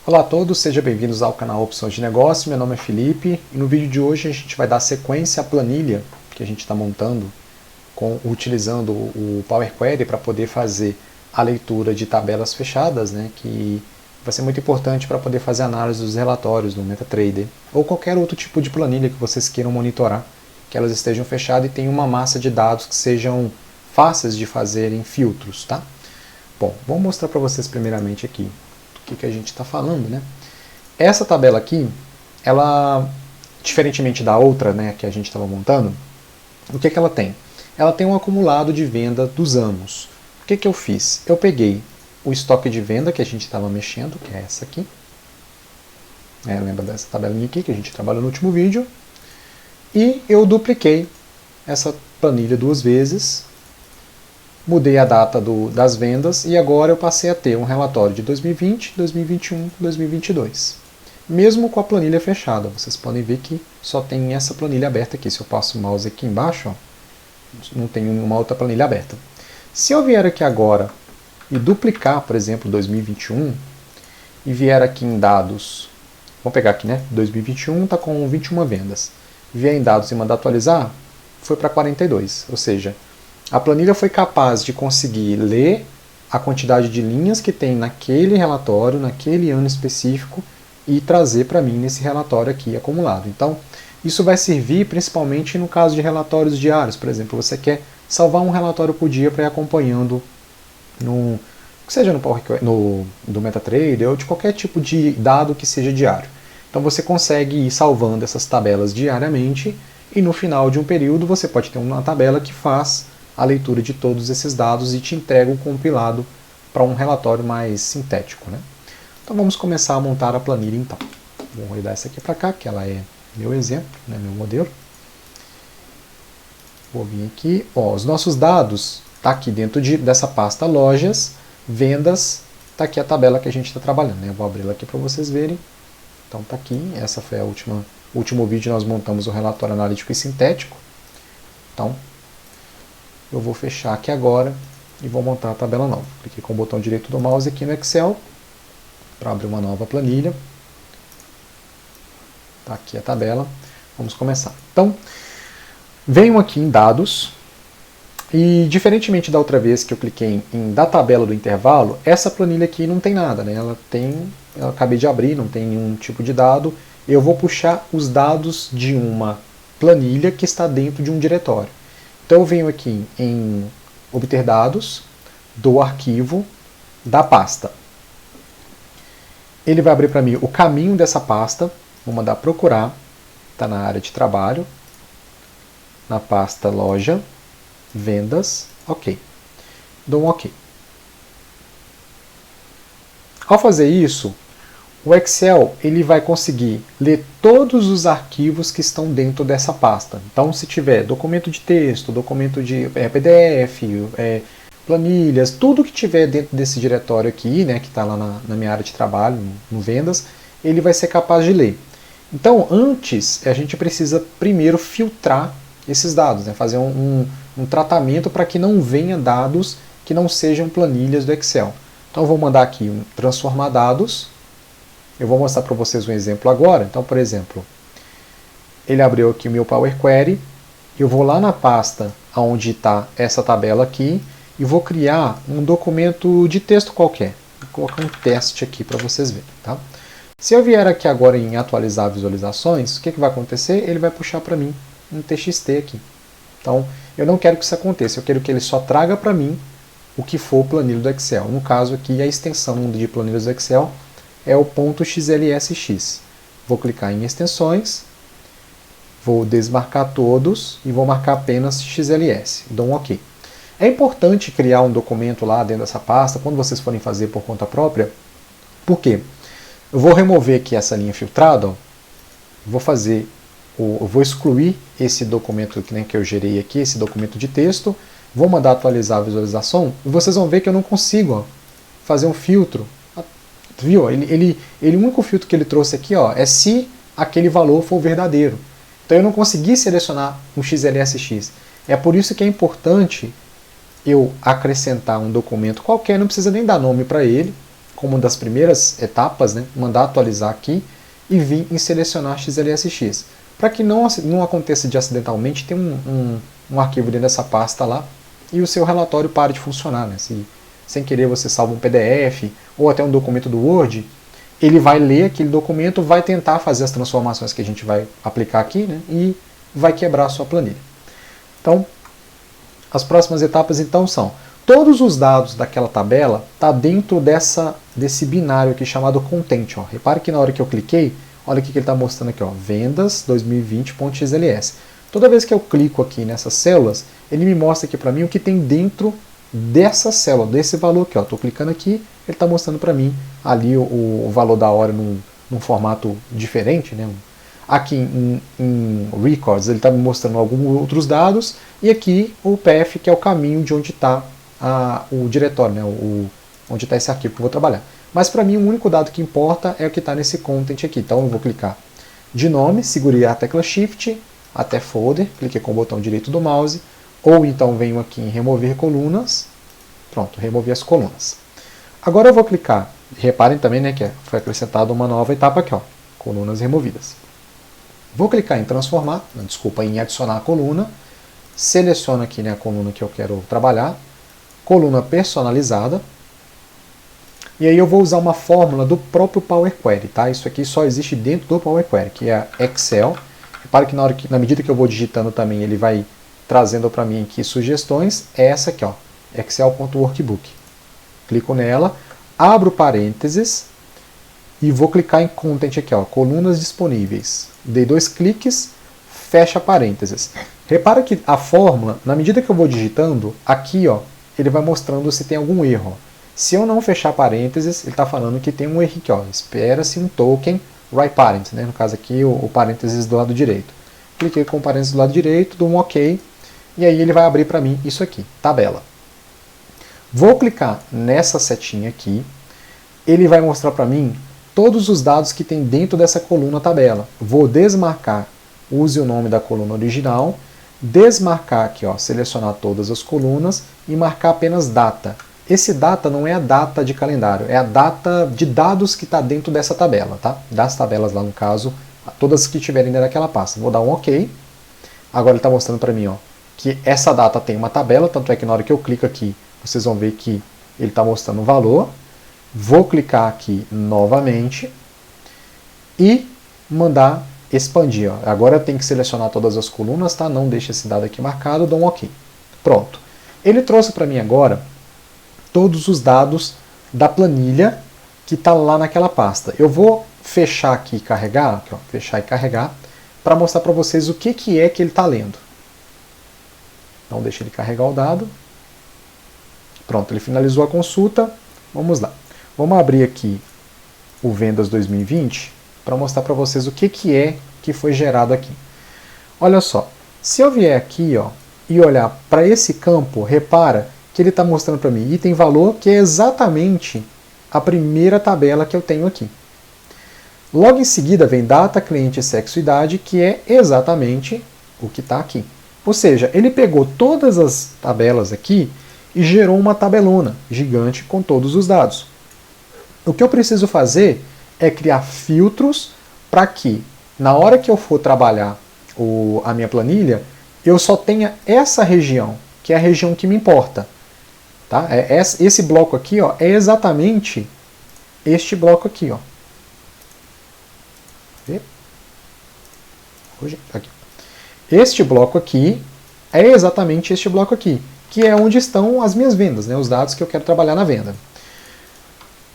Olá a todos, sejam bem-vindos ao canal Opções de Negócio. Meu nome é Felipe e no vídeo de hoje a gente vai dar sequência à planilha que a gente está montando utilizando o Power Query para poder fazer a leitura de tabelas fechadas, que vai ser muito importante para poder fazer análise dos relatórios do MetaTrader ou qualquer outro tipo de planilha que vocês queiram monitorar, que elas estejam fechadas e tenham uma massa de dados que sejam fáceis de fazerem filtros, tá? Bom, vou mostrar para vocês primeiramente aqui que a gente está falando, né? Essa tabela aqui, ela, diferentemente da outra, que a gente estava montando, o que ela tem? Ela tem um acumulado de venda dos anos. O que eu fiz? Eu peguei o estoque de venda que a gente estava mexendo, que é essa aqui. Lembra dessa tabelinha aqui que a gente trabalhou no último vídeo. E eu dupliquei essa planilha duas vezes. Mudei a data das vendas e agora eu passei a ter um relatório de 2020, 2021, 2022. Mesmo com a planilha fechada, vocês podem ver que só tem essa planilha aberta aqui. Se eu passo o mouse aqui embaixo, ó, não tem nenhuma outra planilha aberta. Se eu vier aqui agora e duplicar, por exemplo, 2021 e vier aqui em dados, vamos pegar aqui, 2021 está com 21 vendas. Vier em dados e mandar atualizar, foi para 42, ou seja, a planilha foi capaz de conseguir ler a quantidade de linhas que tem naquele relatório, naquele ano específico, e trazer para mim nesse relatório aqui acumulado. Então, isso vai servir principalmente no caso de relatórios diários. Por exemplo, você quer salvar um relatório por dia para ir acompanhando, seja do MetaTrader ou de qualquer tipo de dado que seja diário. Então, você consegue ir salvando essas tabelas diariamente e no final de um período você pode ter uma tabela que faz a leitura de todos esses dados e te entrega um compilado para um relatório mais sintético. Então vamos começar a montar a planilha então. Vou rodar essa aqui para cá, que ela é meu exemplo, meu modelo. Vou vir aqui, os nossos dados tá aqui dentro dessa pasta lojas, vendas, tá aqui a tabela que a gente está trabalhando. Eu vou abrir ela aqui para vocês verem. Então tá aqui, essa foi o último vídeo, nós montamos o relatório analítico e sintético. Então eu vou fechar aqui agora e vou montar a tabela nova. Cliquei com o botão direito do mouse aqui no Excel para abrir uma nova planilha. Está aqui a tabela. Vamos começar. Então, venho aqui em dados e, diferentemente da outra vez que eu cliquei em da tabela do intervalo, essa planilha aqui não tem nada. Eu acabei de abrir, não tem nenhum tipo de dado. Eu vou puxar os dados de uma planilha que está dentro de um diretório. Então eu venho aqui em obter dados do arquivo da pasta. Ele vai abrir para mim o caminho dessa pasta. Vou mandar procurar. Está na área de trabalho. Na pasta loja. Vendas. Ok. Dou um ok. Ao fazer isso, o Excel ele vai conseguir ler todos os arquivos que estão dentro dessa pasta. Então, se tiver documento de texto, documento de PDF, planilhas, tudo que tiver dentro desse diretório aqui, que está lá na minha área de trabalho, no Vendas, ele vai ser capaz de ler. Então, antes, a gente precisa primeiro filtrar esses dados, fazer um tratamento para que não venha dados que não sejam planilhas do Excel. Então, eu vou mandar aqui um transformar dados. Eu vou mostrar para vocês um exemplo agora. Então, por exemplo, ele abriu aqui o meu Power Query. Eu vou lá na pasta onde está essa tabela aqui e vou criar um documento de texto qualquer. Vou colocar um teste aqui para vocês verem. Tá? Se eu vier aqui agora em atualizar visualizações, o que vai acontecer? Ele vai puxar para mim um TXT aqui. Então, eu não quero que isso aconteça. Eu quero que ele só traga para mim o que for planilha do Excel. No caso aqui, a extensão de planilhas do Excel é o .xlsx. Vou clicar em extensões, vou desmarcar todos e vou marcar apenas XLS. Dou um OK. É importante criar um documento lá dentro dessa pasta quando vocês forem fazer por conta própria. Por quê? Eu vou remover aqui essa linha filtrada, eu vou excluir esse documento que eu gerei aqui, esse documento de texto, vou mandar atualizar a visualização e vocês vão ver que eu não consigo fazer um filtro. Viu? O único filtro que ele trouxe aqui é se aquele valor for verdadeiro. Então eu não consegui selecionar um XLSX. É por isso que é importante eu acrescentar um documento qualquer, não precisa nem dar nome para ele, como uma das primeiras etapas, né, mandar atualizar aqui e vir em selecionar XLSX. Para que não aconteça de acidentalmente ter um arquivo dentro dessa pasta lá e o seu relatório pare de funcionar. Né? Se sem querer você salva um PDF ou até um documento do Word, ele vai ler aquele documento, vai tentar fazer as transformações que a gente vai aplicar aqui, né, e vai quebrar a sua planilha. Então, as próximas etapas então são: todos os dados daquela tabela tá dentro desse binário aqui chamado content. Ó. Repare que na hora que eu cliquei, olha o que ele está mostrando aqui, ó, vendas 2020.xls. Toda vez que eu clico aqui nessas células, ele me mostra aqui para mim o que tem dentro dessa célula, desse valor aqui. Estou clicando aqui, ele está mostrando para mim ali o valor da hora num formato diferente. Né? Aqui em Records ele está me mostrando alguns outros dados, e aqui o path, que é o caminho de onde está o diretório, né? Onde está esse arquivo que eu vou trabalhar. Mas para mim o único dado que importa é o que está nesse content aqui. Então eu vou clicar de nome, segurei a tecla Shift até folder, cliquei com o botão direito do mouse, ou então venho aqui em remover colunas, pronto, removi as colunas. Agora eu vou clicar, reparem também, né, que foi acrescentada uma nova etapa aqui, ó, colunas removidas. Vou clicar em transformar, desculpa, em adicionar a coluna, seleciono aqui, né, a coluna que eu quero trabalhar, coluna personalizada, e aí eu vou usar uma fórmula do próprio Power Query, tá? Isso aqui só existe dentro do Power Query, que é a Excel. Repare que na medida que eu vou digitando também, ele vai trazendo para mim aqui sugestões. É essa aqui, ó, excel.workbook. Clico nela, abro parênteses e vou clicar em content aqui, ó, colunas disponíveis. Dei 2 cliques, fecha parênteses. Repara que a fórmula, na medida que eu vou digitando, aqui, ó, ele vai mostrando se tem algum erro. Se eu não fechar parênteses, ele está falando que tem um erro aqui, ó, espera-se um token right parent, né? No caso aqui o parênteses do lado direito. Cliquei com o parênteses do lado direito, dou um OK, e aí ele vai abrir para mim isso aqui, tabela. Vou clicar nessa setinha aqui, ele vai mostrar para mim todos os dados que tem dentro dessa coluna tabela. Vou desmarcar, use o nome da coluna original, desmarcar aqui, ó, selecionar todas as colunas e marcar apenas data. Esse data não é a data de calendário, é a data de dados que está dentro dessa tabela, tá? Das tabelas lá no caso, todas que tiverem dentro daquela pasta. Vou dar um OK. Agora ele está mostrando para mim, ó, que essa data tem uma tabela, tanto é que na hora que eu clico aqui, vocês vão ver que ele está mostrando o valor. Vou clicar aqui novamente e mandar expandir. Ó. Agora eu tenho que selecionar todas as colunas, tá? Não deixa esse dado aqui marcado, dou um OK. Pronto. Ele trouxe para mim agora todos os dados da planilha que está lá naquela pasta. Eu vou fechar aqui e carregar, aqui, ó, fechar e carregar, para mostrar para vocês o que é que ele está lendo. Então deixa ele carregar o dado. Pronto, ele finalizou a consulta. Vamos lá. Vamos abrir aqui o Vendas 2020 para mostrar para vocês o que é que foi gerado aqui. Olha só, se eu vier aqui, ó, e olhar para esse campo, repara que ele está mostrando para mim item valor, que é exatamente a primeira tabela que eu tenho aqui. Logo em seguida vem data, cliente, sexo e idade, que é exatamente o que está aqui. Ou seja, ele pegou todas as tabelas aqui e gerou uma tabelona gigante com todos os dados. O que eu preciso fazer é criar filtros para que, na hora que eu for trabalhar a minha planilha, eu só tenha essa região, que é a região que me importa. Tá? Esse bloco aqui, ó, é exatamente este bloco aqui. Ó. Aqui. Este bloco aqui é exatamente este bloco aqui, que é onde estão as minhas vendas, né, os dados que eu quero trabalhar na venda.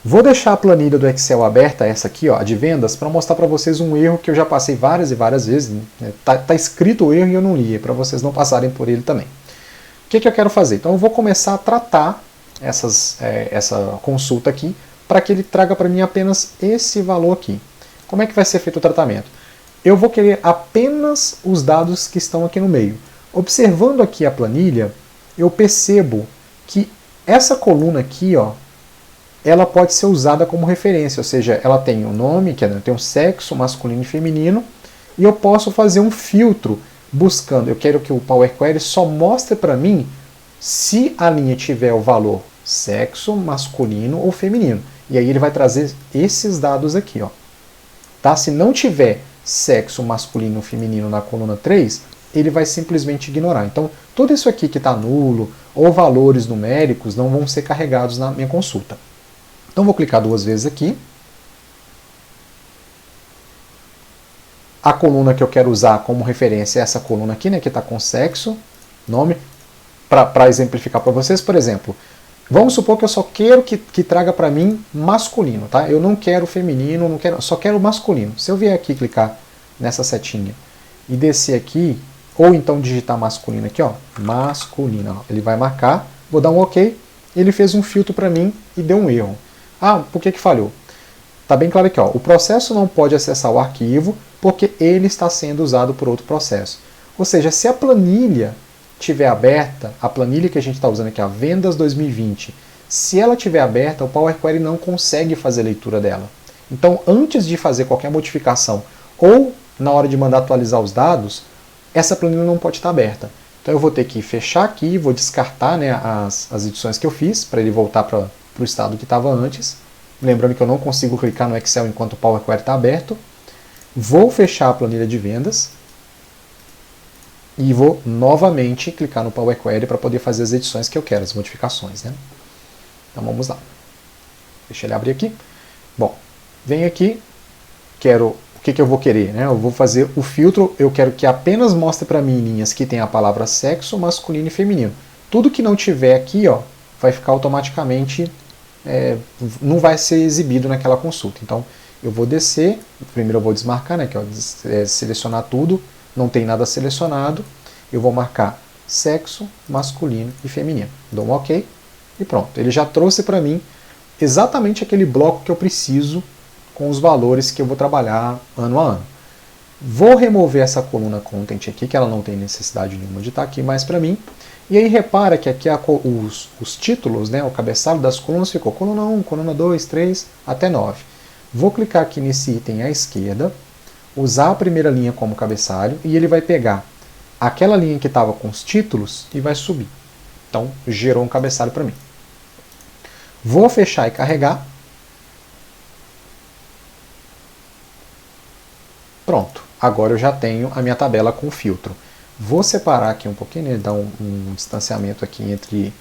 Vou deixar a planilha do Excel aberta, essa aqui, ó, de vendas, para mostrar para vocês um erro que eu já passei várias e várias vezes. Né? Tá escrito o erro e eu não li, para vocês não passarem por ele também. O que eu quero fazer? Então eu vou começar a tratar essa consulta aqui para que ele traga para mim apenas esse valor aqui. Como é que vai ser feito o tratamento? Eu vou querer apenas os dados que estão aqui no meio. Observando aqui a planilha, eu percebo que essa coluna aqui, ó, ela pode ser usada como referência, ou seja, ela tem o nome, que tem o sexo masculino e feminino, e eu posso fazer um filtro buscando, eu quero que o Power Query só mostre para mim se a linha tiver o valor sexo, masculino ou feminino. E aí ele vai trazer esses dados aqui, ó. Tá? Se não tiver sexo masculino ou feminino na coluna 3, ele vai simplesmente ignorar. Então, tudo isso aqui que está nulo, ou valores numéricos, não vão ser carregados na minha consulta. Então, vou clicar 2 vezes aqui. A coluna que eu quero usar como referência é essa coluna aqui, né, que está com sexo, nome. Para exemplificar para vocês, por exemplo, vamos supor que eu só quero que traga para mim masculino, tá? Eu não quero feminino, não quero, só quero masculino. Se eu vier aqui clicar nessa setinha e descer aqui, ou então digitar masculino aqui, ó, masculino, ó, ele vai marcar, vou dar um OK, ele fez um filtro para mim e deu um erro. Ah, por que falhou? Tá bem claro aqui, ó, o processo não pode acessar o arquivo porque ele está sendo usado por outro processo. Ou seja, se a planilha estiver aberta, a planilha que a gente está usando aqui, a Vendas 2020, se ela estiver aberta, o Power Query não consegue fazer leitura dela. Então, antes de fazer qualquer modificação ou na hora de mandar atualizar os dados, essa planilha não pode estar aberta. Então, eu vou ter que fechar aqui, vou descartar, né, as edições que eu fiz, para ele voltar para o estado que estava antes. Lembrando que eu não consigo clicar no Excel enquanto o Power Query está aberto. Vou fechar a planilha de vendas. E vou novamente clicar no Power Query para poder fazer as edições que eu quero, as modificações, né? Então vamos lá. Deixa ele abrir aqui. Bom, venho aqui, quero o que eu vou querer, né? Eu vou fazer o filtro, eu quero que apenas mostre para mim linhas que tem a palavra sexo, masculino e feminino. Tudo que não tiver aqui, ó, vai ficar automaticamente, não vai ser exibido naquela consulta. Então eu vou descer, primeiro eu vou desmarcar, né? Que é selecionar tudo. Não tem nada selecionado, eu vou marcar sexo, masculino e feminino. Dou um OK e pronto. Ele já trouxe para mim exatamente aquele bloco que eu preciso com os valores que eu vou trabalhar ano a ano. Vou remover essa coluna Content aqui, que ela não tem necessidade nenhuma de estar aqui mais para mim. E aí repara que aqui os títulos, né, o cabeçalho das colunas ficou coluna 1, coluna 2, 3, até 9. Vou clicar aqui nesse item à esquerda, usar a primeira linha como cabeçalho e ele vai pegar aquela linha que estava com os títulos e vai subir. Então, gerou um cabeçalho para mim. Vou fechar e carregar. Pronto. Agora eu já tenho a minha tabela com filtro. Vou separar aqui um pouquinho, né, dar um distanciamento aqui entre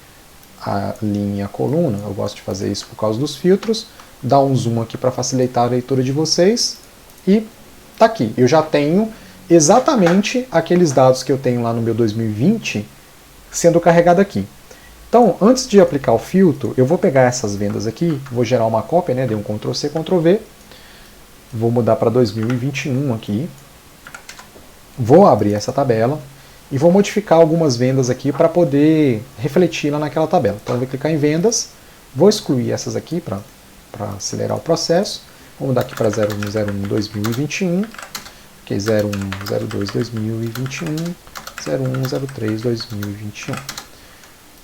a linha e a coluna. Eu gosto de fazer isso por causa dos filtros. Dar um zoom aqui para facilitar a leitura de vocês. E tá aqui, eu já tenho exatamente aqueles dados que eu tenho lá no meu 2020 sendo carregado aqui. Então, antes de aplicar o filtro, eu vou pegar essas vendas aqui, vou gerar uma cópia, né, dei um Ctrl+C, Ctrl+V, vou mudar para 2021 aqui, vou abrir essa tabela e vou modificar algumas vendas aqui para poder refletir lá naquela tabela. Então, eu vou clicar em vendas, vou excluir essas aqui para acelerar o processo. Vou mudar aqui para 0101-2021, que é 0102-2021, 0103-2021.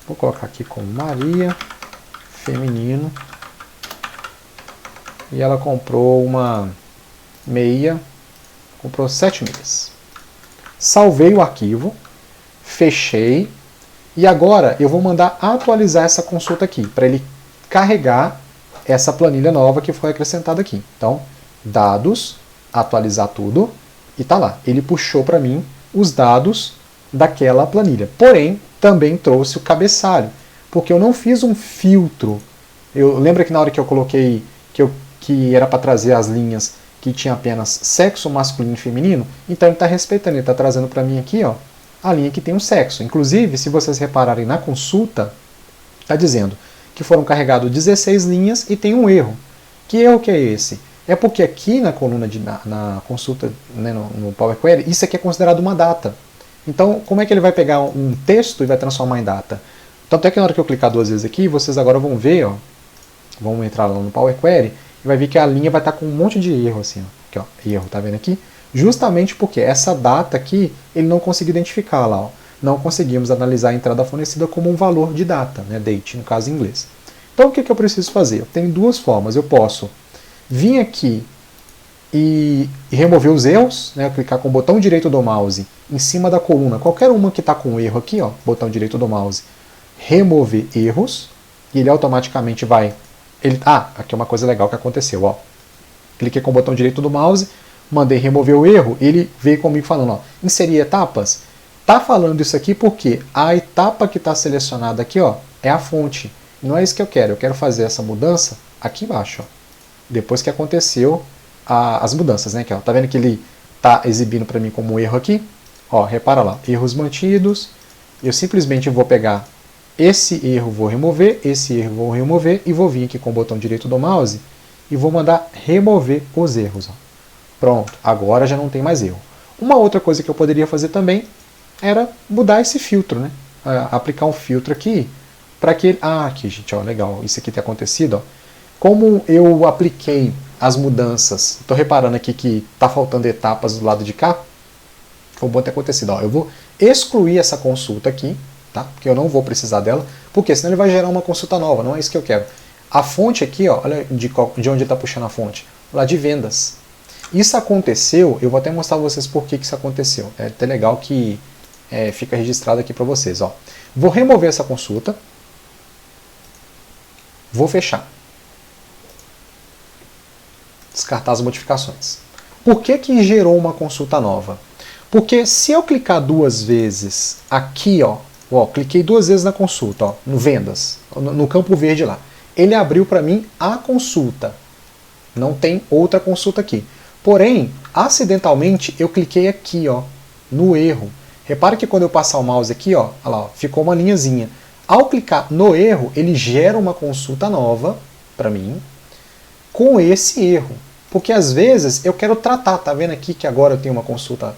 Vou colocar aqui como Maria, feminino, e ela comprou uma meia, comprou 7 meias. Salvei o arquivo, fechei, e agora eu vou mandar atualizar essa consulta aqui, para ele carregar essa planilha nova que foi acrescentada aqui. Então, dados, atualizar tudo, e tá lá. Ele puxou para mim os dados daquela planilha. Porém, também trouxe o cabeçalho, porque eu não fiz um filtro. Lembra que na hora que eu coloquei que era para trazer as linhas que tinha apenas sexo, masculino e feminino? Então ele está respeitando, ele está trazendo para mim aqui, ó, a linha que tem o sexo. Inclusive, se vocês repararem na consulta, está dizendo que foram carregadas 16 linhas e tem um erro. Que erro que é esse? É porque aqui na coluna, na consulta, né, no Power Query, isso aqui é considerado uma data. Então, como é que ele vai pegar um texto e vai transformar em data? Tanto é que na hora que eu clicar 2 vezes aqui, vocês agora vão ver, ó, vão entrar lá no Power Query, e vai ver que a linha vai estar com um monte de erro, assim, ó. Aqui, ó, erro, tá vendo aqui? Justamente porque essa data aqui, ele não conseguiu identificar lá, ó. Não conseguimos analisar a entrada fornecida como um valor de data, né, date, no caso em inglês. Então, o que eu preciso fazer? Eu tenho duas formas. Eu posso vir aqui e remover os erros, né, clicar com o botão direito do mouse em cima da coluna, qualquer uma que está com erro aqui, ó, botão direito do mouse, remover erros, e ele automaticamente vai aqui é uma coisa legal que aconteceu, ó. Cliquei com o botão direito do mouse, mandei remover o erro, ele veio comigo falando, ó, inserir etapas. Tá falando isso aqui porque a etapa que está selecionada aqui, ó, é a fonte. Não é isso que eu quero fazer essa mudança aqui embaixo, ó. Depois que aconteceu as mudanças, né? Que, ó, tá vendo que ele tá exibindo para mim como um erro aqui? Ó, repara lá, erros mantidos. Eu simplesmente vou pegar esse erro, vou remover, esse erro vou remover e vou vir aqui com o botão direito do mouse e vou mandar remover os erros. Ó. Pronto, agora já não tem mais erro. Uma outra coisa que eu poderia fazer também era mudar esse filtro, né? Aplicar um filtro aqui para que... aqui, gente, ó, legal, isso aqui tem acontecido, ó. Como eu apliquei as mudanças, estou reparando aqui que está faltando etapas do lado de cá, foi bom ter acontecido. Ó, eu vou excluir essa consulta aqui, tá? Porque eu não vou precisar dela, porque senão ele vai gerar uma consulta nova, não é isso que eu quero. A fonte aqui, ó, olha de onde está puxando a fonte, lá de vendas. Isso aconteceu, eu vou até mostrar para vocês por que isso aconteceu. É até legal que fica registrado aqui para vocês. Ó. Vou remover essa consulta, vou fechar. Descartar as modificações. Por que gerou uma consulta nova? Porque se eu clicar duas vezes aqui, ó, cliquei duas vezes na consulta, ó, no vendas, no campo verde lá, ele abriu para mim a consulta. Não tem outra consulta aqui. Porém, acidentalmente, eu cliquei aqui, ó, no erro. Repare que quando eu passar o mouse aqui, ó, olha lá, ó, ficou uma linhazinha. Ao clicar no erro, ele gera uma consulta nova para mim com esse erro. Porque às vezes eu quero tratar, tá vendo aqui que agora eu tenho uma consulta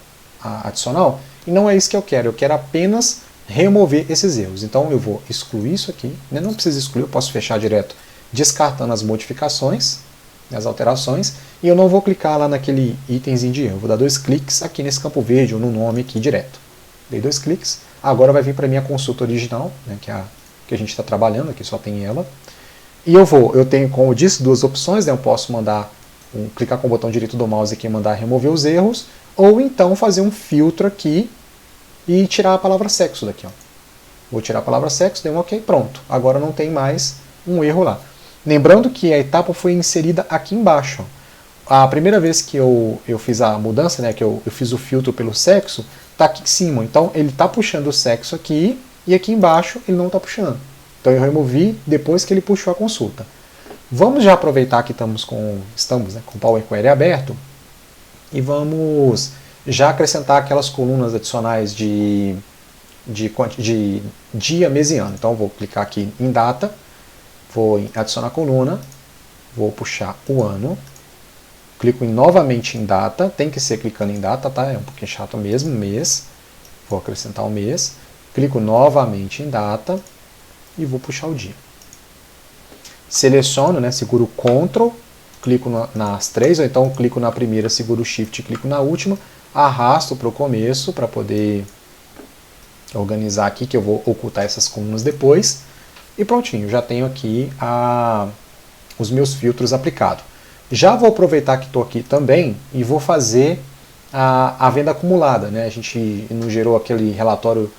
adicional? E não é isso que eu quero apenas remover esses erros. Então eu vou excluir isso aqui, né? Não precisa excluir, eu posso fechar direto descartando as modificações, as alterações, e eu não vou clicar lá naquele itemzinho de erro. Eu vou dar 2 cliques aqui nesse campo verde ou no nome aqui direto. Dei 2 cliques, agora vai vir para mim a consulta original, né, que é a que a gente está trabalhando, aqui só tem ela. E eu tenho, como eu disse, duas opções, né? Eu posso clicar com o botão direito do mouse aqui e mandar remover os erros, ou então fazer um filtro aqui e tirar a palavra sexo daqui. Ó. Vou tirar a palavra sexo, dei um OK, pronto. Agora não tem mais um erro lá. Lembrando que a etapa foi inserida aqui embaixo. Ó. A primeira vez que eu fiz a mudança, né, que eu fiz o filtro pelo sexo, está aqui em cima. Então ele está puxando o sexo aqui e aqui embaixo ele não está puxando. Então eu removi depois que ele puxou a consulta. Vamos já aproveitar que estamos com o Power Query aberto e vamos já acrescentar aquelas colunas adicionais de dia, mês e ano. Então eu vou clicar aqui em data, vou adicionar coluna, vou puxar o ano, clico novamente em data, tem que ser clicando em data, tá? É um pouquinho chato mesmo, mês, vou acrescentar o mês, clico novamente em data e vou puxar o dia. Seleciono, né, seguro Ctrl, clico nas três, ou então clico na primeira, seguro Shift e clico na última, arrasto para o começo para poder organizar aqui, que eu vou ocultar essas colunas depois, e prontinho, já tenho aqui os meus filtros aplicados. Já vou aproveitar que estou aqui também e vou fazer a venda acumulada. Né? A gente não gerou aquele relatório,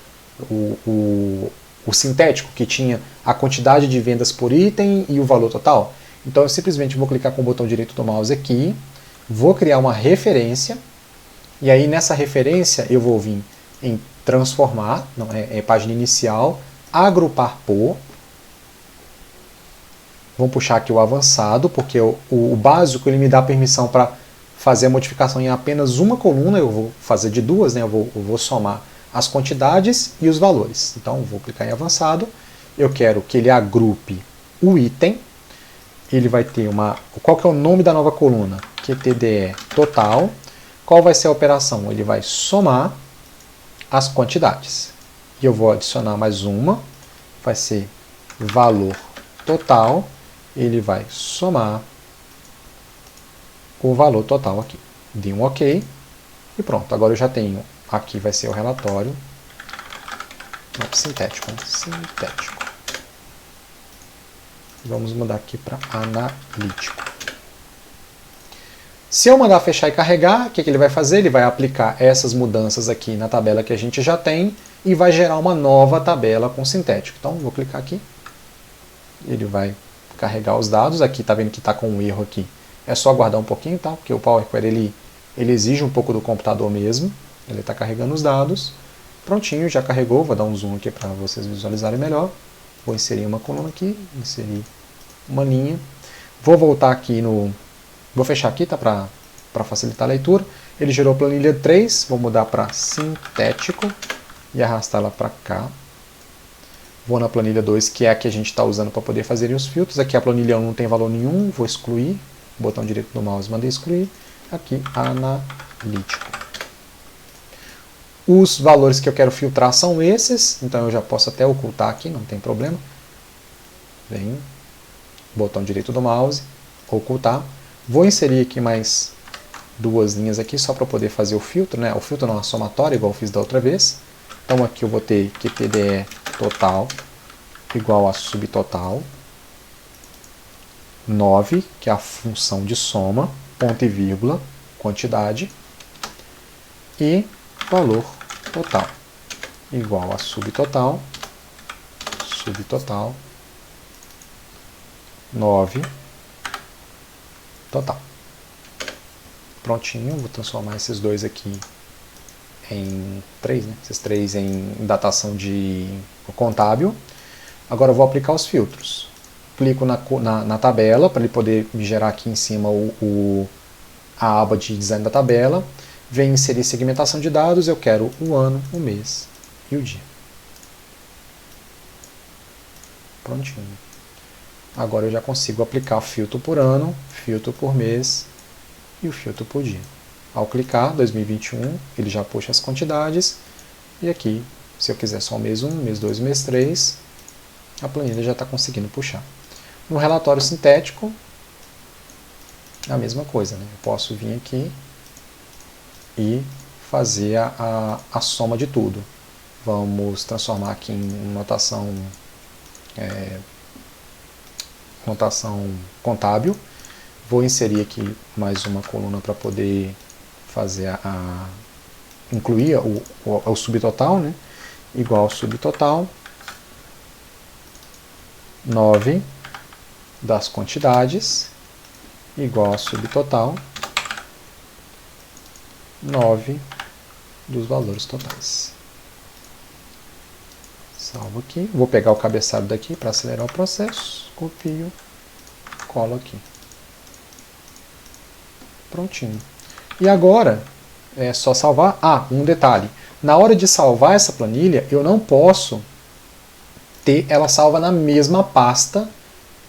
o sintético, que tinha a quantidade de vendas por item e o valor total. Então eu simplesmente vou clicar com o botão direito do mouse aqui, vou criar uma referência, e aí nessa referência eu vou vir em transformar, não é página inicial, agrupar por. Vamos puxar aqui o avançado, porque o básico ele me dá permissão para fazer a modificação em apenas uma coluna, eu vou fazer de duas, né? eu vou somar as quantidades e os valores. Então, vou clicar em avançado. Eu quero que ele agrupe o item. Ele vai ter qual que é o nome da nova coluna? QTDE total. Qual vai ser a operação? Ele vai somar as quantidades. E eu vou adicionar mais uma. Vai ser valor total. Ele vai somar o valor total aqui. Dei um OK. E pronto. Agora eu já tenho. Aqui vai ser o relatório. Não, sintético. Né? Sintético. Vamos mudar aqui para analítico. Se eu mandar fechar e carregar, o que ele vai fazer? Ele vai aplicar essas mudanças aqui na tabela que a gente já tem e vai gerar uma nova tabela com sintético. Então, vou clicar aqui. Ele vai carregar os dados. Aqui tá vendo que está com um erro aqui. É só aguardar um pouquinho, tá? Porque o Power Query ele exige um pouco do computador mesmo. Ele está carregando os dados. Prontinho, já carregou. Vou dar um zoom aqui para vocês visualizarem melhor. Vou inserir uma coluna aqui, inserir uma linha. Vou voltar aqui no... Vou fechar aqui, tá? Para facilitar a leitura. Ele gerou a planilha 3. Vou mudar para sintético e arrastá-la para cá. Vou na planilha 2, que é a que a gente está usando para poder fazer os filtros. Aqui a planilha 1 não tem valor nenhum. Vou excluir. Botão direito do mouse, mandei excluir. Aqui, analítico. Os valores que eu quero filtrar são esses, então eu já posso até ocultar aqui, não tem problema. Vem, botão direito do mouse, ocultar. Vou inserir aqui mais duas linhas aqui, só para poder fazer o filtro, né? O filtro não é somatório, igual eu fiz da outra vez. Então aqui eu vou ter que PDE total igual a subtotal. 9, que é a função de soma, ponto e vírgula, quantidade. E valor total igual a subtotal, 9, total. Prontinho, vou transformar esses dois aqui em 3, né? Esses 3 em datação de contábil. Agora eu vou aplicar os filtros. Clico na tabela, para ele poder me gerar aqui em cima a aba de design da tabela. Venho inserir segmentação de dados, eu quero o ano, o mês e o dia. Prontinho. Agora eu já consigo aplicar o filtro por ano, filtro por mês e o filtro por dia. Ao clicar, 2021, ele já puxa as quantidades. E aqui, se eu quiser só o mês 1, mês 2 e mês 3, a planilha já está conseguindo puxar. No relatório sintético, a mesma coisa, né? Eu posso vir aqui e fazer a soma de tudo. Vamos transformar aqui em notação contábil. Vou inserir aqui mais uma coluna para poder fazer incluir o subtotal, né? Igual ao subtotal 9 das quantidades igual a subtotal 9 dos valores totais. Salvo aqui. Vou pegar o cabeçalho daqui para acelerar o processo. Copio, colo aqui. Prontinho. E agora é só salvar. Um detalhe. Na hora de salvar essa planilha, eu não posso ter ela salva na mesma pasta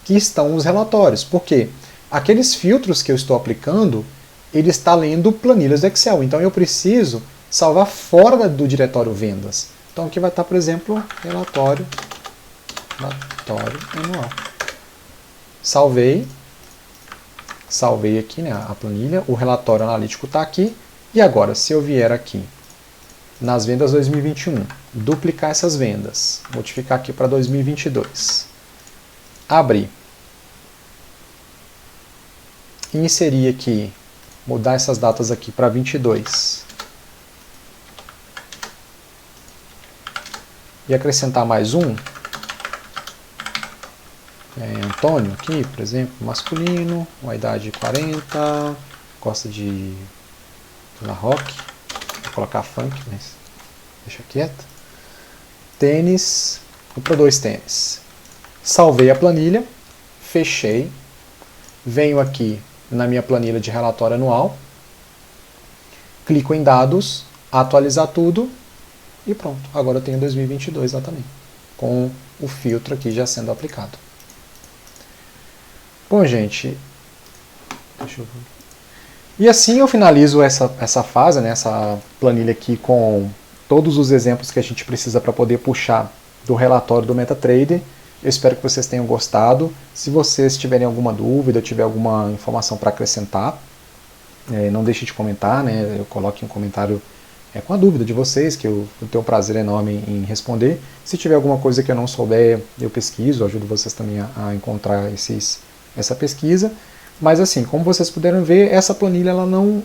que estão os relatórios. Por quê? Aqueles filtros que eu estou aplicando, ele está lendo planilhas do Excel. Então eu preciso salvar fora do diretório vendas. Então aqui vai estar, por exemplo, relatório anual. Salvei aqui, né, a planilha, o relatório analítico está aqui. E agora, se eu vier aqui nas vendas 2021, duplicar essas vendas, modificar aqui para 2022, abrir, e inserir aqui, mudar essas datas aqui para 22, e acrescentar mais um, Antônio aqui, por exemplo, masculino, uma idade 40, gosta de rock, vou colocar funk, mas deixa quieto. Tênis, vou para 2 tênis. Salvei a planilha, fechei, venho aqui na minha planilha de relatório anual, clico em dados, atualizar tudo e pronto. Agora eu tenho 2022 lá também, com o filtro aqui já sendo aplicado. Bom, gente, deixa eu ver. E assim eu finalizo essa fase, né, essa planilha aqui com todos os exemplos que a gente precisa para poder puxar do relatório do MetaTrader. Eu espero que vocês tenham gostado. Se vocês tiverem alguma dúvida, tiver alguma informação para acrescentar, não deixe de comentar, né, eu coloque um comentário com a dúvida de vocês, que eu tenho um prazer enorme em responder. Se tiver alguma coisa que eu não souber, eu pesquiso, ajudo vocês também a encontrar essa pesquisa. Mas assim, como vocês puderam ver, essa planilha ela não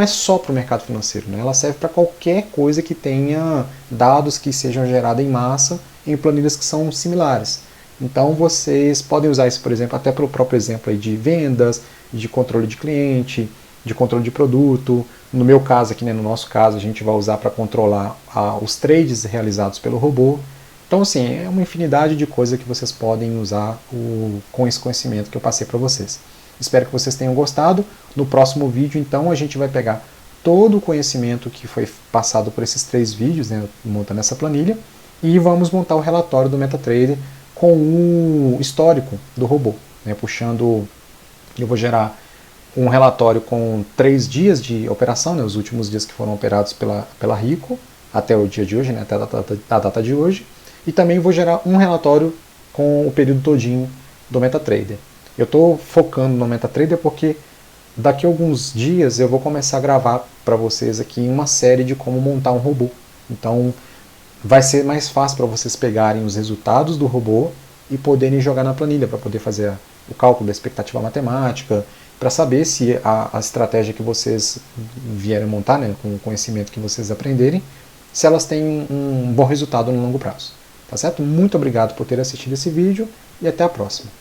é só para o mercado financeiro, né? Ela serve para qualquer coisa que tenha dados que sejam gerados em massa em planilhas que são similares. Então vocês podem usar isso, por exemplo, até para o próprio exemplo aí de vendas, de controle de cliente, de controle de produto. No meu caso aqui, né, no nosso caso, a gente vai usar para controlar os trades realizados pelo robô. Então, assim, é uma infinidade de coisas que vocês podem usar com esse conhecimento que eu passei para vocês. Espero que vocês tenham gostado. No próximo vídeo, então, a gente vai pegar todo o conhecimento que foi passado por esses 3 vídeos, né, montando essa planilha, e vamos montar o relatório do MetaTrader com o histórico do robô, né, puxando, eu vou gerar um relatório com 3 dias de operação, né, os últimos dias que foram operados pela Rico, até o dia de hoje, né, até a data de hoje, e também vou gerar um relatório com o período todinho do MetaTrader. Eu estou focando no MetaTrader porque daqui a alguns dias eu vou começar a gravar para vocês aqui uma série de como montar um robô. Então vai ser mais fácil para vocês pegarem os resultados do robô e poderem jogar na planilha, para poder fazer o cálculo da expectativa matemática, para saber se a estratégia que vocês vierem montar, né, com o conhecimento que vocês aprenderem, se elas têm um bom resultado no longo prazo. Tá certo? Muito obrigado por ter assistido esse vídeo e até a próxima.